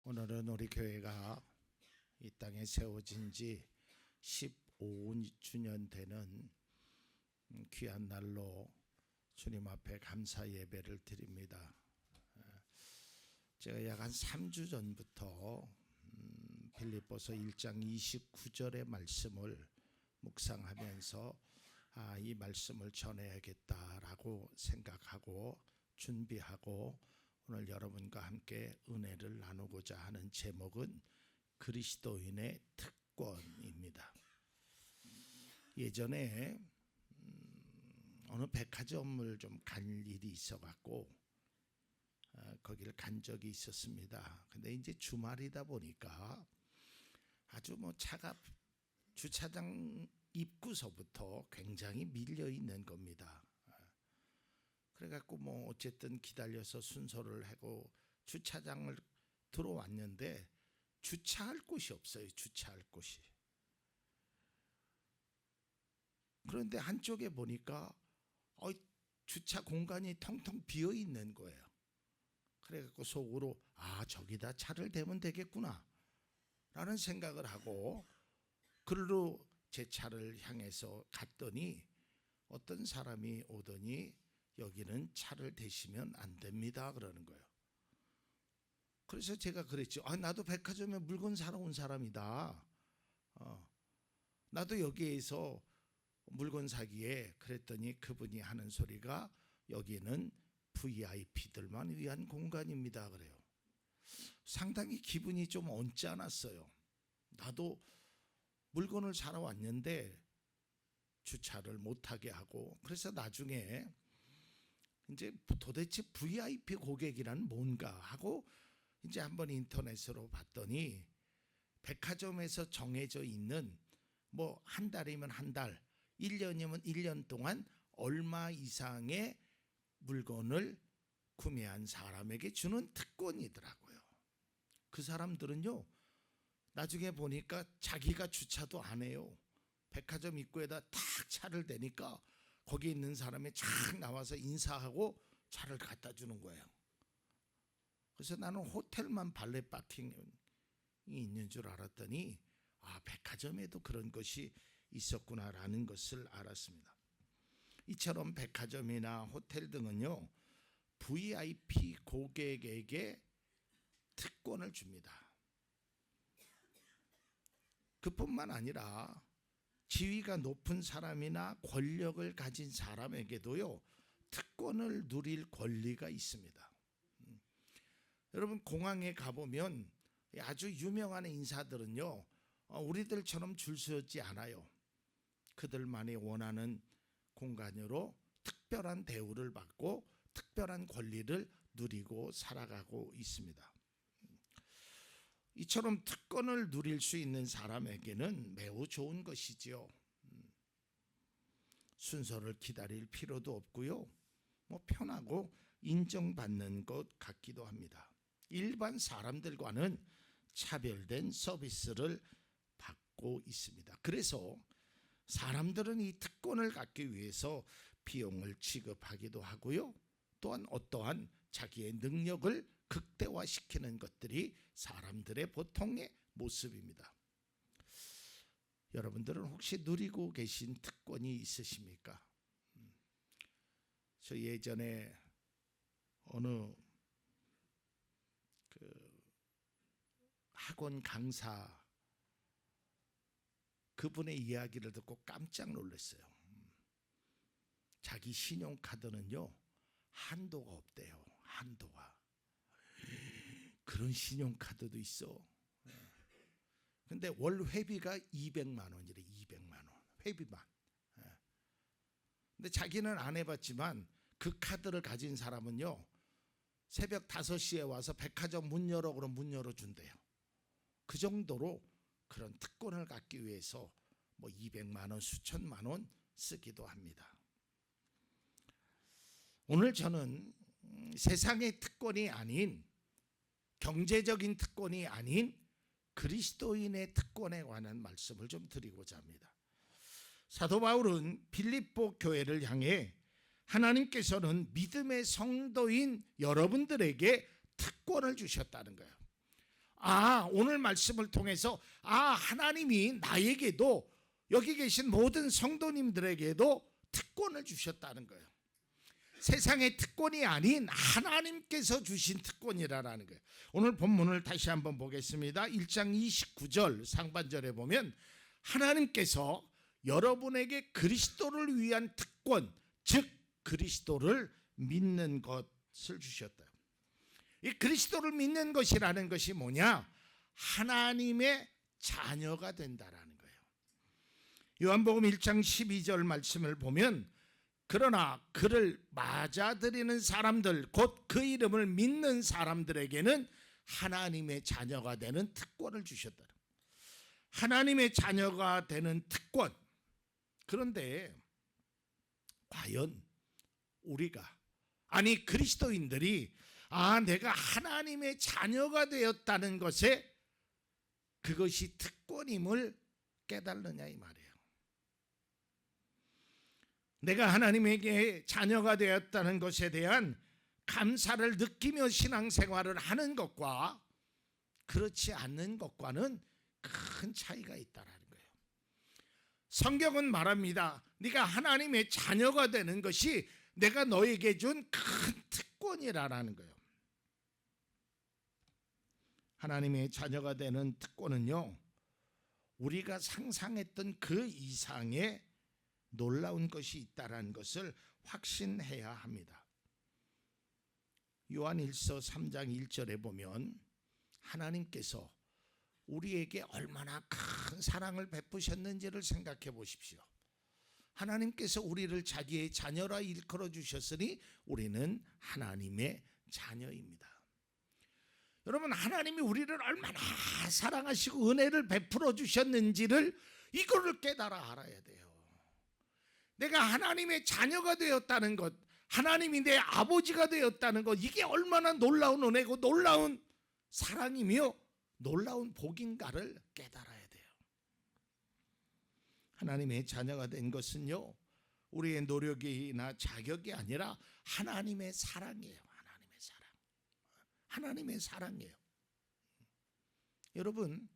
오늘은 우리 교회가 이 땅에 세워진 지 15주년 되는 귀한 날로 주님 앞에 감사 예배를 드립니다. 제가 약 한 3주 전부터 빌립보서 1장 29절의 말씀을 묵상하면서 이 말씀을 전해야겠다라고 생각하고 준비하고 오늘 여러분과 함께 은혜를 나누고자 하는 제목은 그리스도인의 특권입니다. 예전에 어느 백화점을 좀 간 일이 있어갖고 거기를 간 적이 있었습니다. 근데 이제 주말이다 보니까 아주 차가 주차장 입구서부터 굉장히 밀려 있는 겁니다. 그래갖고 어쨌든 기다려서 순서를 하고 주차장을 들어왔는데 주차할 곳이 없어요. 주차할 곳이. 그런데 한쪽에 보니까 주차 공간이 텅텅 비어 있는 거예요. 그래갖고 속으로 저기다 차를 대면 되겠구나 라는 생각을 하고 그리로 제 차를 향해서 갔더니 어떤 사람이 오더니 여기는 차를 대시면 안 됩니다 그러는 거예요. 그래서 제가 그랬죠. 나도 백화점에 물건 사러 온 사람이다. 나도 여기에서 물건 사기에 그랬더니 그분이 하는 소리가 여기는 VIP들만 위한 공간입니다 그래요. 상당히 기분이 좀 언짢았어요. 나도 물건을 사러 왔는데 주차를 못하게 하고 그래서 나중에 이제 도대체 VIP 고객이란 뭔가 하고 이제 한번 인터넷으로 봤더니 백화점에서 정해져 있는 한 달이면 한 달, 1년이면 1년 동안 얼마 이상의 물건을 구매한 사람에게 주는 특권이더라고요. 그 사람들은요 나중에 보니까 자기가 주차도 안 해요. 백화점 입구에다 탁 차를 대니까 거기 있는 사람이 쫙 나와서 인사하고 차를 갖다 주는 거예요. 그래서 나는 호텔만 발레 파킹이 있는 줄 알았더니 백화점에도 그런 것이 있었구나라는 것을 알았습니다. 이처럼 백화점이나 호텔 등은요 VIP 고객에게 특권을 줍니다. 그뿐만 아니라 지위가 높은 사람이나 권력을 가진 사람에게도요 특권을 누릴 권리가 있습니다. 여러분 공항에 가보면 아주 유명한 인사들은요 우리들처럼 줄 서지 않아요. 그들만이 원하는 공간으로 특별한 대우를 받고 특별한 권리를 누리고 살아가고 있습니다. 이처럼 특권을 누릴 수 있는 사람에게는 매우 좋은 것이지요. 순서를 기다릴 필요도 없고요. 편하고 인정받는 것 같기도 합니다. 일반 사람들과는 차별된 서비스를 받고 있습니다. 그래서 사람들은 이 특권을 갖기 위해서 비용을 지급하기도 하고요. 또한 어떠한 자기의 능력을 극대화시키는 것들이 사람들의 보통의 모습입니다. 여러분들은 혹시 누리고 계신 특권이 있으십니까? 저 예전에 어느 학원 강사 그분의 이야기를 듣고 깜짝 놀랐어요. 자기 신용카드는요 한도가 없대요. 한도가. 그런 신용카드도 있어. 근데 월 회비가 200만 원이래. 200만 원 회비만. 근데 자기는 안 해봤지만 그 카드를 가진 사람은요 새벽 5시에 와서 백화점 문 열어 그러면 문 열어준대요. 그 정도로 그런 특권을 갖기 위해서 200만 원 수천만 원 쓰기도 합니다. 오늘 저는 세상의 특권이 아닌 경제적인 특권이 아닌 그리스도인의 특권에 관한 말씀을 좀 드리고자 합니다. 사도 바울은 빌립보 교회를 향해 하나님께서는 믿음의 성도인 여러분들에게 특권을 주셨다는 거예요. 오늘 말씀을 통해서 하나님이 나에게도 여기 계신 모든 성도님들에게도 특권을 주셨다는 거예요. 세상의 특권이 아닌 하나님께서 주신 특권이라는 거예요. 오늘 본문을 다시 한번 보겠습니다. 1장 29절 상반절에 보면 하나님께서 여러분에게 그리스도를 위한 특권, 즉 그리스도를 믿는 것을 주셨다. 이 그리스도를 믿는 것이라는 것이 뭐냐? 하나님의 자녀가 된다라는 거예요. 요한복음 1장 12절 말씀을 보면 그러나 그를 맞아들이는 사람들, 곧 그 이름을 믿는 사람들에게는 하나님의 자녀가 되는 특권을 주셨다. 하나님의 자녀가 되는 특권. 그런데 과연 우리가, 아니 그리스도인들이 내가 하나님의 자녀가 되었다는 것에 그것이 특권임을 깨달느냐 이 말이에요. 내가 하나님에게 자녀가 되었다는 것에 대한 감사를 느끼며 신앙생활을 하는 것과 그렇지 않는 것과는 큰 차이가 있다는 거예요. 성경은 말합니다. 네가 하나님의 자녀가 되는 것이 내가 너에게 준 큰 특권이라는 거예요. 하나님의 자녀가 되는 특권은요, 우리가 상상했던 그 이상의 놀라운 것이 있다는 것을 확신해야 합니다. 요한일서 3장 1절에 보면 하나님께서 우리에게 얼마나 큰 사랑을 베푸셨는지를 생각해 보십시오. 하나님께서 우리를 자기의 자녀라 일컬어 주셨으니 우리는 하나님의 자녀입니다. 여러분, 하나님이 우리를 얼마나 사랑하시고 은혜를 베풀어 주셨는지를 이거를 깨달아 알아야 돼요. 내가 하나님의 자녀가 되었다는 것, 하나님이 내 아버지가 되었다는 것, 이게 얼마나 놀라운 은혜고 놀라운 사랑이며 놀라운 복인가를 깨달아야 돼요. 하나님의 자녀가 된 것은요, 우리의 노력이나 자격이 아니라 하나님의 사랑이에요. 하나님의 사랑. 하나님의 사랑이에요. 여러분,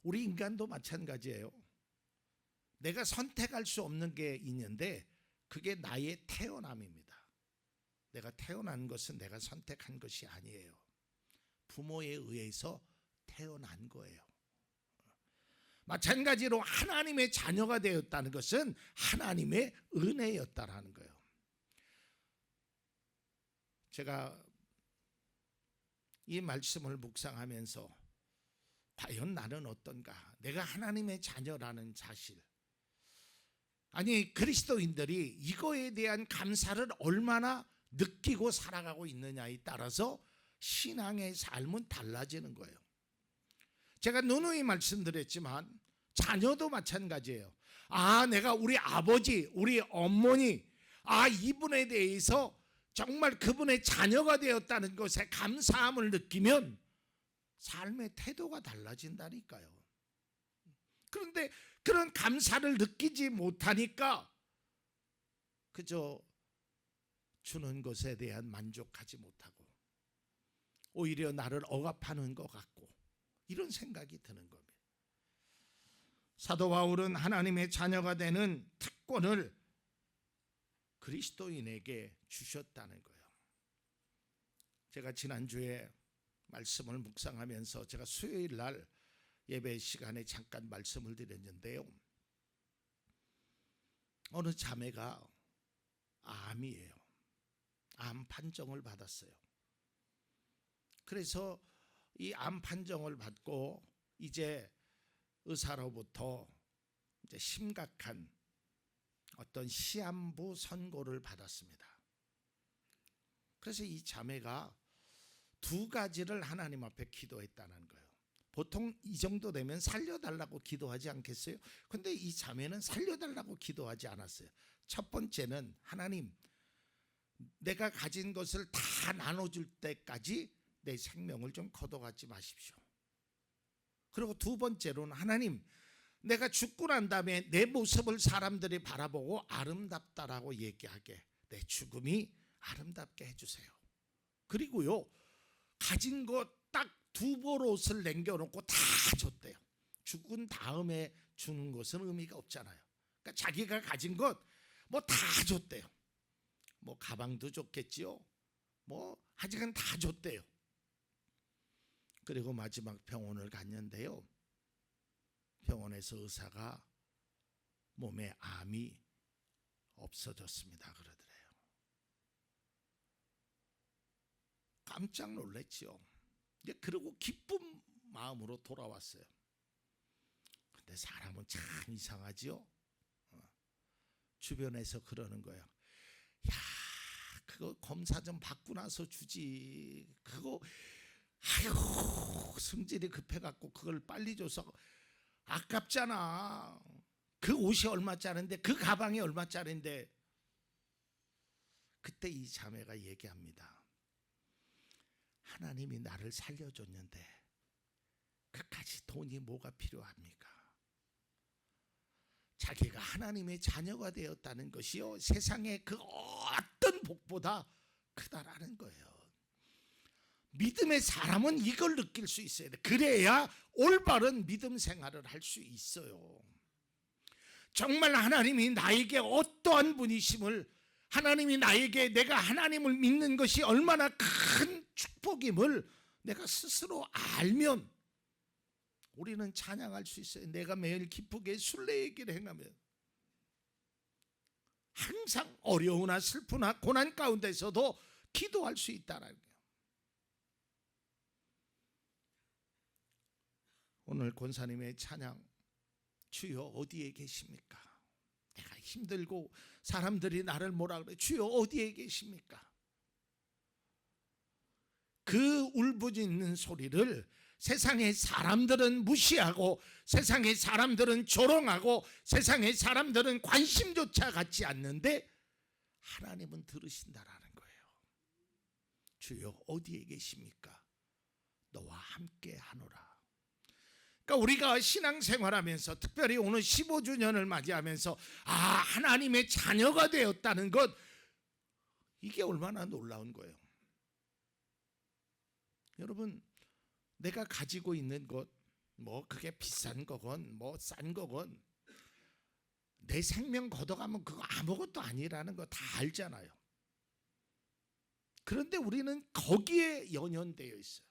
우리 인간도 마찬가지예요. 내가 선택할 수 없는 게 있는데 그게 나의 태어남입니다. 내가 태어난 것은 내가 선택한 것이 아니에요. 부모에 의해서 태어난 거예요. 마찬가지로 하나님의 자녀가 되었다는 것은 하나님의 은혜였다라는 거예요. 제가 이 말씀을 묵상하면서 과연 나는 어떤가? 내가 하나님의 자녀라는 사실. 아니, 그리스도인들이 이거에 대한 감사를 얼마나 느끼고 살아가고 있느냐에 따라서 신앙의 삶은 달라지는 거예요. 제가 누누이 말씀드렸지만 자녀도 마찬가지예요. 내가 우리 아버지, 우리 어머니, 이분에 대해서 정말 그분의 자녀가 되었다는 것에 감사함을 느끼면 삶의 태도가 달라진다니까요. 그런데 그런 감사를 느끼지 못하니까 그저 주는 것에 대한 만족하지 못하고 오히려 나를 억압하는 것 같고 이런 생각이 드는 겁니다. 사도 바울은 하나님의 자녀가 되는 특권을 그리스도인에게 주셨다는 거예요. 제가 지난주에 말씀을 묵상하면서 제가 수요일 날 예배 시간에 잠깐 말씀을 드렸는데요. 어느 자매가 암이에요. 암 판정을 받았어요. 그래서 이 암 판정을 받고 이제 의사로부터 이제 심각한 어떤 시한부 선고를 받았습니다. 그래서 이 자매가 두 가지를 하나님 앞에 기도했다는 거예요. 보통 이 정도 되면 살려달라고 기도하지 않겠어요? 근데 이 자매는 살려달라고 기도하지 않았어요. 첫 번째는 하나님, 내가 가진 것을 다 나눠줄 때까지 내 생명을 좀 거둬가지 마십시오. 그리고 두 번째로는 하나님, 내가 죽고 난 다음에 내 모습을 사람들이 바라보고 아름답다라고 얘기하게 내 죽음이 아름답게 해주세요. 그리고요, 가진 것 딱 두 벌 옷을 남겨놓고 다 줬대요. 죽은 다음에 주는 것은 의미가 없잖아요. 그러니까 자기가 가진 것 뭐 다 줬대요. 뭐 가방도 줬겠지요. 뭐 하여간 다 줬대요. 그리고 마지막 병원을 갔는데요. 병원에서 의사가 몸에 암이 없어졌습니다 그러더래요. 깜짝 놀랐죠. 그리고 기쁜 마음으로 돌아왔어요. 근데 사람은 참 이상하지요. 주변에서 그러는 거예요. 야, 그거 검사 좀 받고 나서 주지. 그거 아이고 성질이 급해갖고 그걸 빨리 줘서 아깝잖아. 그 옷이 얼마짜린데, 그 가방이 얼마짜린데. 그때 이 자매가 얘기합니다. 하나님이 나를 살려줬는데 그까지 돈이 뭐가 필요합니까? 자기가 하나님의 자녀가 되었다는 것이요, 세상의 그 어떤 복보다 크다라는 거예요. 믿음의 사람은 이걸 느낄 수 있어야 돼. 그래야 올바른 믿음 생활을 할 수 있어요. 정말 하나님이 나에게 어떠한 분이심을, 하나님이 나에게 내가 하나님을 믿는 것이 얼마나 큰 축복임을 내가 스스로 알면 우리는 찬양할 수 있어요. 내가 매일 기쁘게 순례의길 행하면 항상 어려우나 슬프나 고난 가운데서도 기도할 수 있다는 거예요. 오늘 권사님의 찬양, 주여 어디에 계십니까? 내가 힘들고 사람들이 나를 뭐라 그래, 주여 어디에 계십니까? 그 울부짖는 소리를 세상의 사람들은 무시하고, 세상의 사람들은 조롱하고, 세상의 사람들은 관심조차 갖지 않는데 하나님은 들으신다라는 거예요. 주여 어디에 계십니까? 너와 함께 하노라. 그러니까 우리가 신앙생활하면서, 특별히 오늘 15주년을 맞이하면서 하나님의 자녀가 되었다는 것, 이게 얼마나 놀라운 거예요. 여러분, 내가 가지고 있는 것, 뭐 그게 비싼 거건 뭐 싼 거건, 내 생명 걷어가면 그거 아무것도 아니라는 거 다 알잖아요. 그런데 우리는 거기에 연연되어 있어요.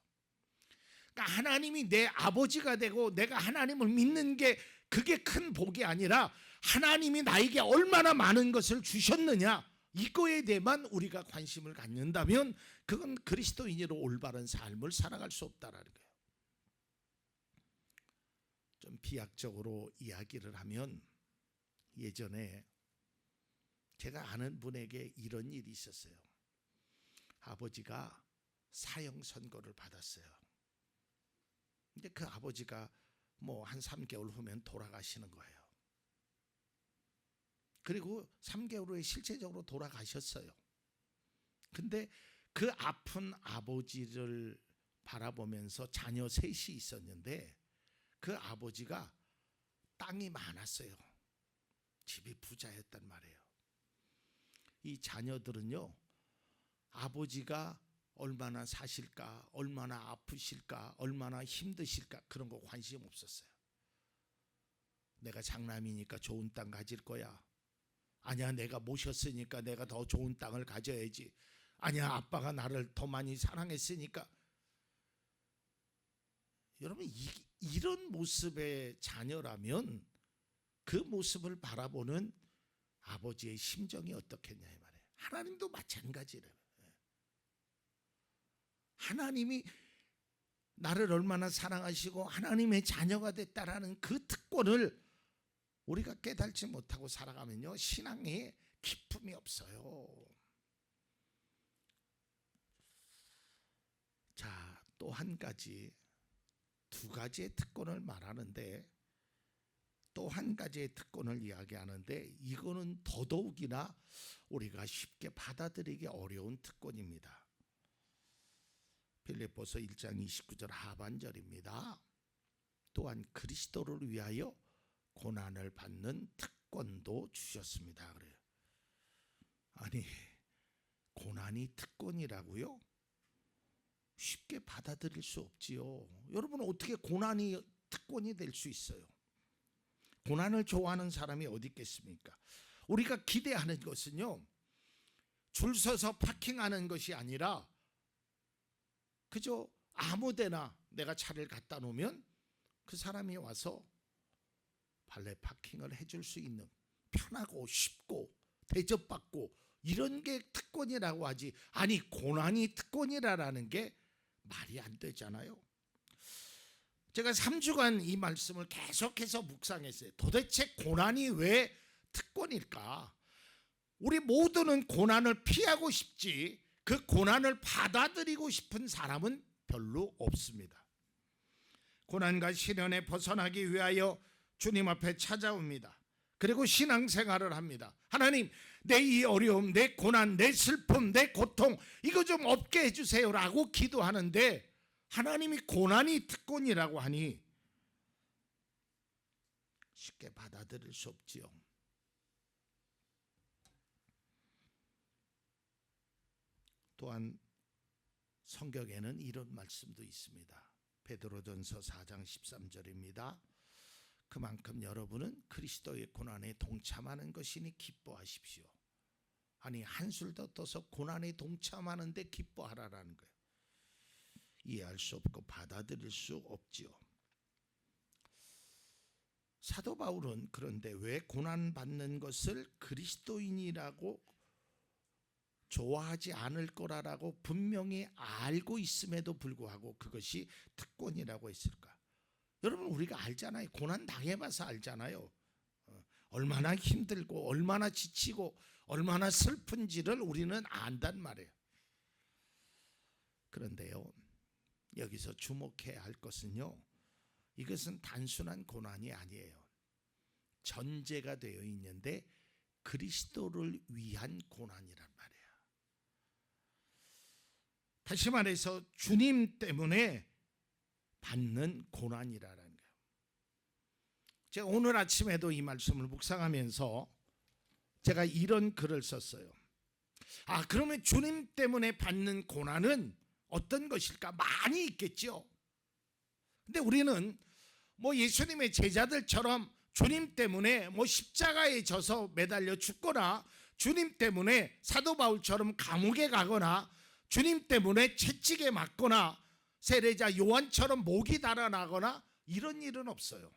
그러니까 하나님이 내 아버지가 되고 내가 하나님을 믿는 게 그게 큰 복이 아니라, 하나님이 나에게 얼마나 많은 것을 주셨느냐, 이거에 대해만 우리가 관심을 갖는다면 그건 그리스도인으로 올바른 삶을 살아갈 수 없다라는 거예요. 좀 비약적으로 이야기를 하면, 예전에 제가 아는 분에게 이런 일이 있었어요. 아버지가 사형 선고를 받았어요. 근데 그 아버지가 뭐 한 3개월 후면 돌아가시는 거예요. 그리고 3개월 후에 실제적으로 돌아가셨어요. 근데 그 아픈 아버지를 바라보면서 자녀 셋이 있었는데, 그 아버지가 땅이 많았어요. 집이 부자였단 말이에요. 이 자녀들은요, 아버지가 얼마나 사실까, 얼마나 아프실까, 얼마나 힘드실까, 그런 거 관심 없었어요. 내가 장남이니까 좋은 땅 가질 거야. 아니야, 내가 모셨으니까 내가 더 좋은 땅을 가져야지. 아니야, 아빠가 나를 더 많이 사랑했으니까. 여러분, 이런 모습의 자녀라면 그 모습을 바라보는 아버지의 심정이 어떻겠냐 이 말이에요. 하나님도 마찬가지래요. 하나님이 나를 얼마나 사랑하시고 하나님의 자녀가 됐다라는 그 특권을 우리가 깨달지 못하고 살아가면요, 신앙에 기쁨이 없어요. 자, 또 한 가지, 두 가지의 특권을 말하는데, 또 한 가지의 특권을 이야기하는데, 이거는 더더욱이나 우리가 쉽게 받아들이기 어려운 특권입니다. 빌립보서 1장 29절 하반절입니다. 또한 그리스도를 위하여 고난을 받는 특권도 주셨습니다. 그래요. 아니, 고난이 특권이라고요? 쉽게 받아들일 수 없지요. 여러분, 어떻게 고난이 특권이 될 수 있어요? 고난을 좋아하는 사람이 어디 있겠습니까? 우리가 기대하는 것은요, 줄 서서 파킹하는 것이 아니라 그저 아무데나 내가 차를 갖다 놓으면 그 사람이 와서 발레 파킹을 해줄 수 있는, 편하고 쉽고 대접받고 이런 게 특권이라고 하지, 아니 고난이 특권이라는 게 말이 안 되잖아요. 제가 3주간 이 말씀을 계속해서 묵상했어요. 도대체 고난이 왜 특권일까? 우리 모두는 고난을 피하고 싶지 그 고난을 받아들이고 싶은 사람은 별로 없습니다. 고난과 시련에 벗어나기 위하여 주님 앞에 찾아옵니다. 그리고 신앙생활을 합니다. 하나님, 내 이 어려움, 내 고난, 내 슬픔, 내 고통 이거 좀 없게 해주세요라고 기도하는데 하나님이 고난이 특권이라고 하니 쉽게 받아들일 수 없지요. 또한 성경에는 이런 말씀도 있습니다. 베드로전서 4장 13절입니다. 그만큼 여러분은 그리스도의 고난에 동참하는 것이니 기뻐하십시오. 아니, 한술 더 떠서 고난에 동참하는데 기뻐하라라는 거예요. 이해할 수 없고 받아들일 수 없지요. 사도 바울은 그런데 왜 고난받는 것을 그리스도인이라고 좋아하지 않을 거라고 분명히 알고 있음에도 불구하고 그것이 특권이라고 했을까? 여러분, 우리가 알잖아요. 고난 당해봐서 알잖아요. 얼마나 힘들고 얼마나 지치고 얼마나 슬픈지를 우리는 안단 말이에요. 그런데요, 여기서 주목해야 할 것은요, 이것은 단순한 고난이 아니에요. 전제가 되어 있는데 그리스도를 위한 고난이란 말이에요. 다시 말해서 주님 때문에 받는 고난이라는 거예요. 제가 오늘 아침에도 이 말씀을 묵상하면서 제가 이런 글을 썼어요. 그러면 주님 때문에 받는 고난은 어떤 것일까? 많이 있겠죠. 근데 우리는 예수님의 제자들처럼 주님 때문에 십자가에 져서 매달려 죽거나, 주님 때문에 사도 바울처럼 감옥에 가거나, 주님 때문에 채찍에 맞거나, 세례자 요한처럼 목이 달아나거나 이런 일은 없어요.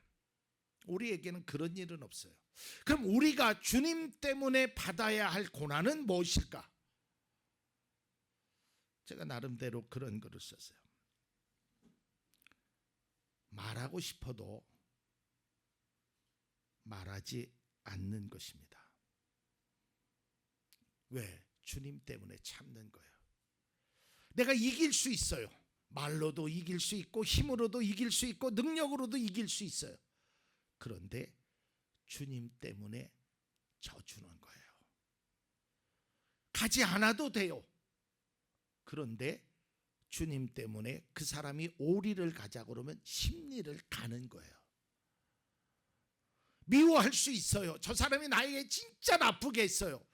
우리에게는 그런 일은 없어요. 그럼 우리가 주님 때문에 받아야 할 고난은 무엇일까? 제가 나름대로 그런 글을 썼어요. 말하고 싶어도 말하지 않는 것입니다. 왜? 주님 때문에 참는 거예요. 내가 이길 수 있어요. 말로도 이길 수 있고 힘으로도 이길 수 있고 능력으로도 이길 수 있어요. 그런데 주님 때문에 져주는 거예요. 가지 않아도 돼요. 그런데 주님 때문에 그 사람이 오리를 가자고 그러면 십리를 가는 거예요. 미워할 수 있어요. 저 사람이 나에게 진짜 나쁘게 했어요.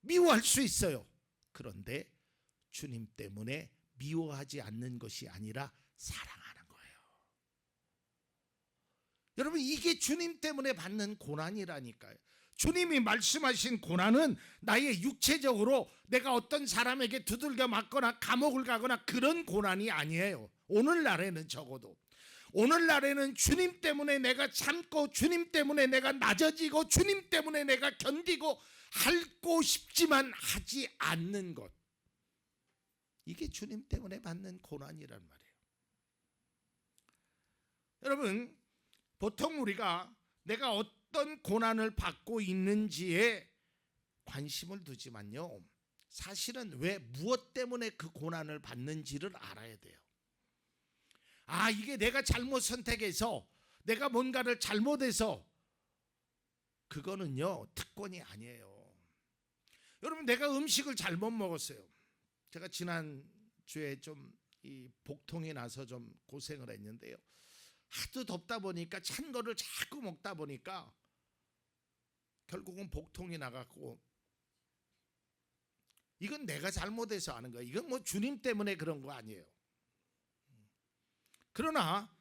미워할 수 있어요. 그런데 주님 때문에 미워하지 않는 것이 아니라 사랑하는 거예요. 여러분, 이게 주님 때문에 받는 고난이라니까요. 주님이 말씀하신 고난은 나의 육체적으로 내가 어떤 사람에게 두들겨 맞거나 감옥을 가거나 그런 고난이 아니에요. 오늘날에는 적어도. 오늘날에는 주님 때문에 내가 참고, 주님 때문에 내가 낮아지고, 주님 때문에 내가 견디고, 하고 싶지만 하지 않는 것, 이게 주님 때문에 받는 고난이란 말이에요. 여러분, 보통 우리가 내가 어떤 고난을 받고 있는지에 관심을 두지만요, 사실은 왜, 무엇 때문에 그 고난을 받는지를 알아야 돼요. 이게 내가 잘못 선택해서, 내가 뭔가를 잘못해서, 그거는요 특권이 아니에요. 여러분, 내가 음식을 잘못 먹었어요. 제가 지난주에 좀 이 복통이 나서 좀 고생을 했는데요, 하도 덥다 보니까 찬 거를 자꾸 먹다 보니까 결국은 복통이 나갖고 이건 내가 잘못해서 하는 거예요. 이건 뭐 주님 때문에 그런 거 아니에요. 그러나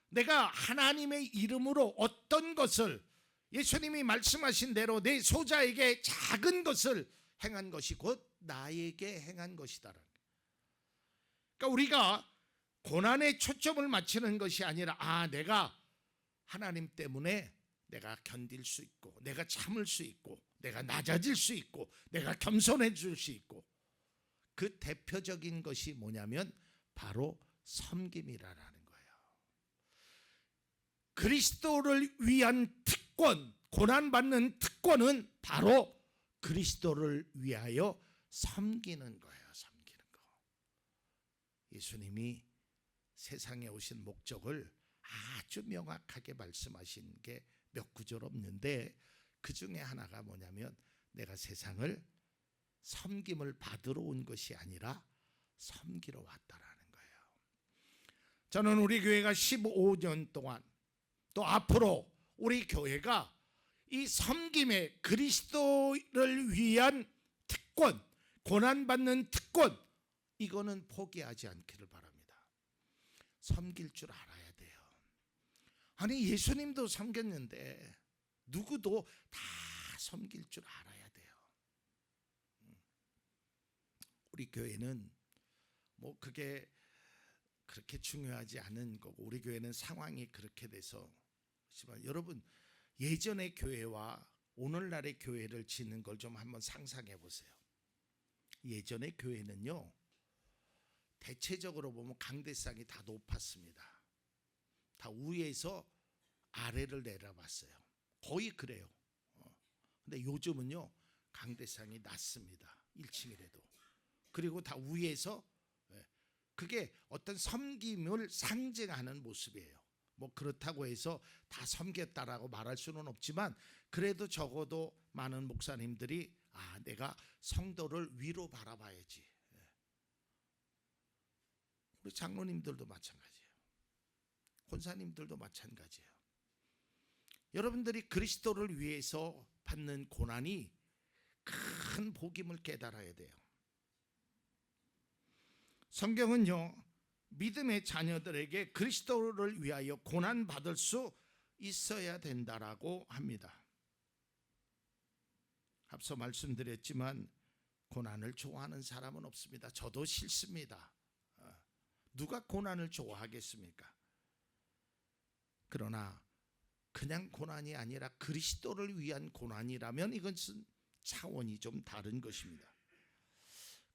내가 하나님의 이름으로 어떤 것을 예수님이 말씀하신 대로 내 소자에게 작은 것을 행한 것이 곧 나에게 행한 것이다. 그러니까 우리가 고난에 초점을 맞추는 것이 아니라 내가 하나님 때문에 내가 견딜 수 있고 내가 참을 수 있고 내가 낮아질 수 있고 내가 겸손해질 수 있고 그 대표적인 것이 뭐냐면 바로 섬김이라는 거예요. 그리스도를 위한 특권, 고난받는 특권은 바로 그리스도를 위하여 섬기는 거예요. 섬기는 거. 예수님이 세상에 오신 목적을 아주 명확하게 말씀하신 게 몇 구절 없는데 그 중에 하나가 뭐냐면 내가 세상을 섬김을 받으러 온 것이 아니라 섬기러 왔다라는 거예요. 저는 우리 교회가 15년 동안 또 앞으로 우리 교회가 이 섬김의 그리스도를 위한 특권, 고난받는 특권, 이거는 포기하지 않기를 바랍니다. 섬길 줄 알아야 돼요. 아니 예수님도 섬겼는데 누구도 다 섬길 줄 알아야 돼요. 우리 교회는 뭐 그게 그렇게 중요하지 않은 거고 우리 교회는 상황이 그렇게 돼서 그렇지만 여러분 예전의 교회와 오늘날의 교회를 짓는 걸 좀 한번 상상해 보세요. 예전의 교회는요 대체적으로 보면 강대상이 다 높았습니다. 다 위에서 아래를 내려봤어요. 거의 그래요. 근데 요즘은요 강대상이 낮습니다. 1층이라도. 그리고 다 위에서 그게 어떤 섬김을 상징하는 모습이에요. 뭐 그렇다고 해서 다 섬겼다라고 말할 수는 없지만 그래도 적어도 많은 목사님들이 내가 성도를 위로 바라봐야지. 우리 장로님들도 마찬가지예요. 권사님들도 마찬가지예요. 여러분들이 그리스도를 위해서 받는 고난이 큰 복임을 깨달아야 돼요. 성경은요 믿음의 자녀들에게 그리스도를 위하여 고난받을 수 있어야 된다라고 합니다. 앞서 말씀드렸지만 고난을 좋아하는 사람은 없습니다. 저도 싫습니다. 누가 고난을 좋아하겠습니까? 그러나 그냥 고난이 아니라 그리스도를 위한 고난이라면 이것은 차원이 좀 다른 것입니다.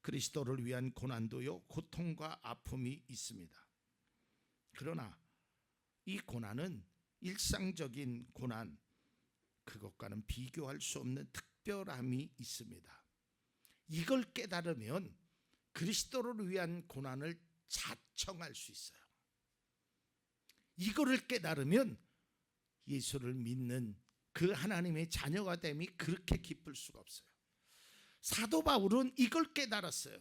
그리스도를 위한 고난도요 고통과 아픔이 있습니다. 그러나 이 고난은 일상적인 고난 그것과는 비교할 수 없는 특별함이 있습니다. 이걸 깨달으면 그리스도를 위한 고난을 자청할 수 있어요. 이거를 깨달으면 예수를 믿는 그 하나님의 자녀가 됨이 그렇게 기쁠 수가 없어요. 사도 바울은 이걸 깨달았어요.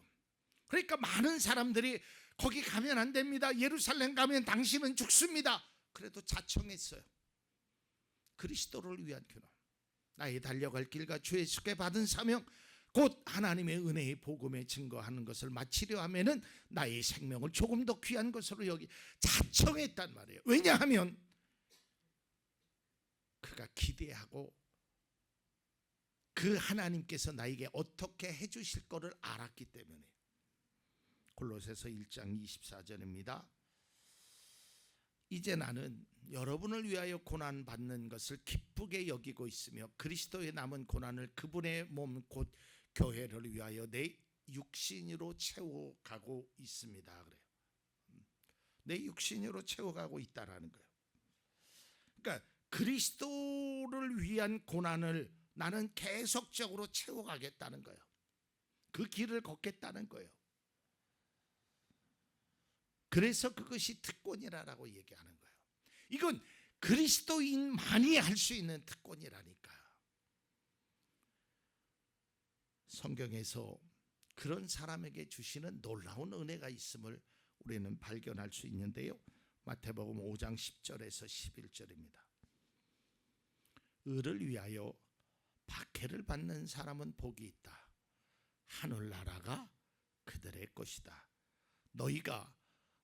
그러니까 많은 사람들이 거기 가면 안 됩니다. 예루살렘 가면 당신은 죽습니다. 그래도 자청했어요. 그리스도를 위한 고난. 나의 달려갈 길과 주 예수께 받은 사명 곧 하나님의 은혜의 복음에 증거하는 것을 마치려 하면은 나의 생명을 조금 더 귀한 것으로 여기 자청했단 말이에요. 왜냐하면 그가 기대하고 그 하나님께서 나에게 어떻게 해주실 거를 알았기 때문에. 골로새서 1장 24절입니다. 이제 나는 여러분을 위하여 고난받는 것을 기쁘게 여기고 있으며 그리스도의 남은 고난을 그분의 몸 곧 교회를 위하여 내 육신으로 채워가고 있습니다. 그래요. 내 육신으로 채워가고 있다라는 거예요. 그러니까 그리스도를 위한 고난을 나는 계속적으로 채워가겠다는 거예요. 그 길을 걷겠다는 거예요. 그래서 그것이 특권이라고 얘기하는 거예요. 이건 그리스도인만이 할 수 있는 특권이라니까. 성경에서 그런 사람에게 주시는 놀라운 은혜가 있음을 우리는 발견할 수 있는데요. 마태복음 5장 10절에서 11절입니다. 의를 위하여 박해를 받는 사람은 복이 있다. 하늘나라가 그들의 것이다. 너희가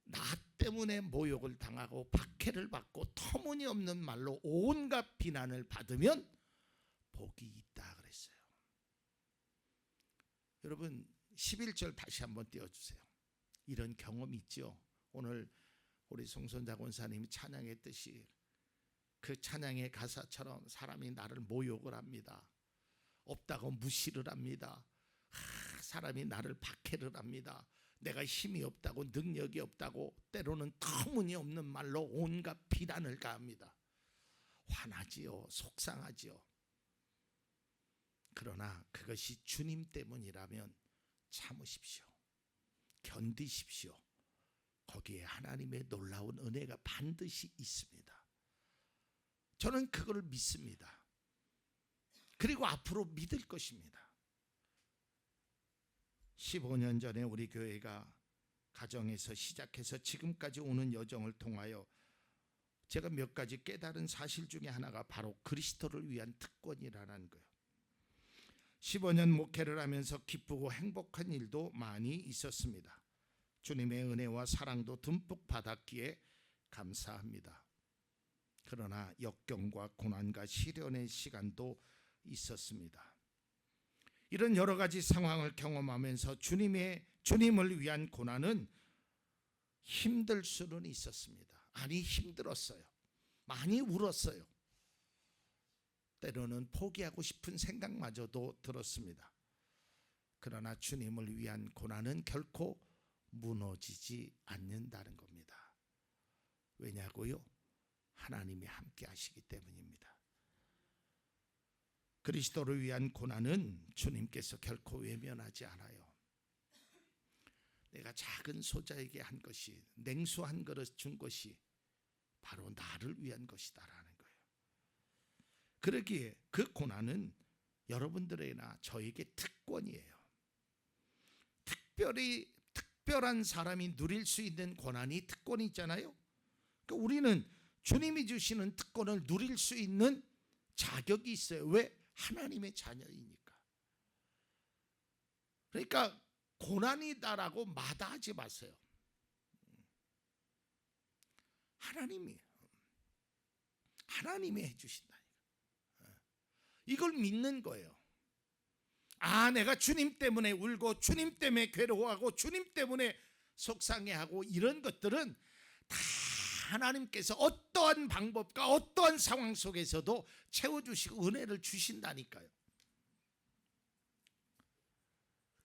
나 때문에 모욕을 당하고 박해를 받고 터무니없는 말로 온갖 비난을 받으면 복이 있다 그랬어요. 여러분 11절 다시 한번 띄워주세요. 이런 경험이 있죠. 오늘 우리 송선자 권사님이 찬양했듯이 그 찬양의 가사처럼 사람이 나를 모욕을 합니다. 없다고 무시를 합니다. 사람이 나를 박해를 합니다. 내가 힘이 없다고 능력이 없다고 때로는 터무니없는 말로 온갖 비난을 가합니다. 화나지요. 속상하지요. 그러나 그것이 주님 때문이라면 참으십시오. 견디십시오. 거기에 하나님의 놀라운 은혜가 반드시 있습니다. 저는 그걸 믿습니다. 그리고 앞으로 믿을 것입니다. 15년 전에 우리 교회가 가정에서 시작해서 지금까지 오는 여정을 통하여 제가 몇 가지 깨달은 사실 중에 하나가 바로 그리스도를 위한 특권이라는 거예요. 15년 목회를 하면서 기쁘고 행복한 일도 많이 있었습니다. 주님의 은혜와 사랑도 듬뿍 받았기에 감사합니다. 그러나 역경과 고난과 시련의 시간도 있었습니다. 이런 여러 가지 상황을 경험하면서 주님을 위한 고난은 힘들 수는 있었습니다. 아니 힘들었어요. 많이 울었어요. 때로는 포기하고 싶은 생각마저도 들었습니다. 그러나 주님을 위한 고난은 결코 무너지지 않는다는 겁니다. 왜냐고요? 하나님이 함께 하시기 때문입니다. 그리스도를 위한 고난은 주님께서 결코 외면하지 않아요. 내가 작은 소자에게 한 것이, 냉수 한 그릇 준 것이 바로 나를 위한 것이다라는 거예요. 그러기에 그 고난은 여러분들에게나 저에게 특권이에요. 특별한 사람이 누릴 수 있는 고난이 특권이 있잖아요. 그러니까 우리는 주님이 주시는 특권을 누릴 수 있는 자격이 있어요. 왜? 하나님의 자녀이니까. 그러니까 고난이다라고 마다하지 마세요. 하나님이 해주신다니까. 이걸 믿는 거예요. 아, 내가 주님 때문에 울고 주님 때문에 괴로워하고 주님 때문에 속상해하고 이런 것들은 다 하나님께서 어떠한 방법과 어떠한 상황 속에서도 채워주시고 은혜를 주신다니까요.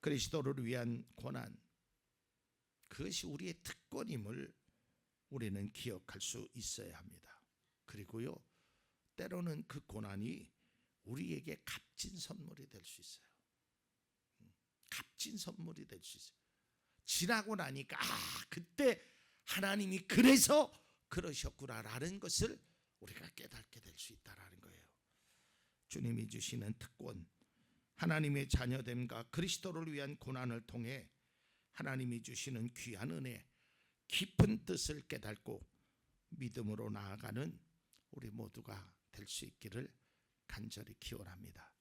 그리스도를 위한 고난, 그것이 우리의 특권임을 우리는 기억할 수 있어야 합니다. 그리고요, 때로는 그 고난이 우리에게 값진 선물이 될 수 있어요. 값진 선물이 될 수 있어요. 지나고 나니까 그때 하나님이 그래서 그러셨구나라는 것을 우리가 깨닫게 될 수 있다라는 거예요. 주님이 주시는 특권, 하나님의 자녀됨과 그리스도를 위한 고난을 통해 하나님이 주시는 귀한 은혜, 깊은 뜻을 깨닫고 믿음으로 나아가는 우리 모두가 될 수 있기를 간절히 기원합니다.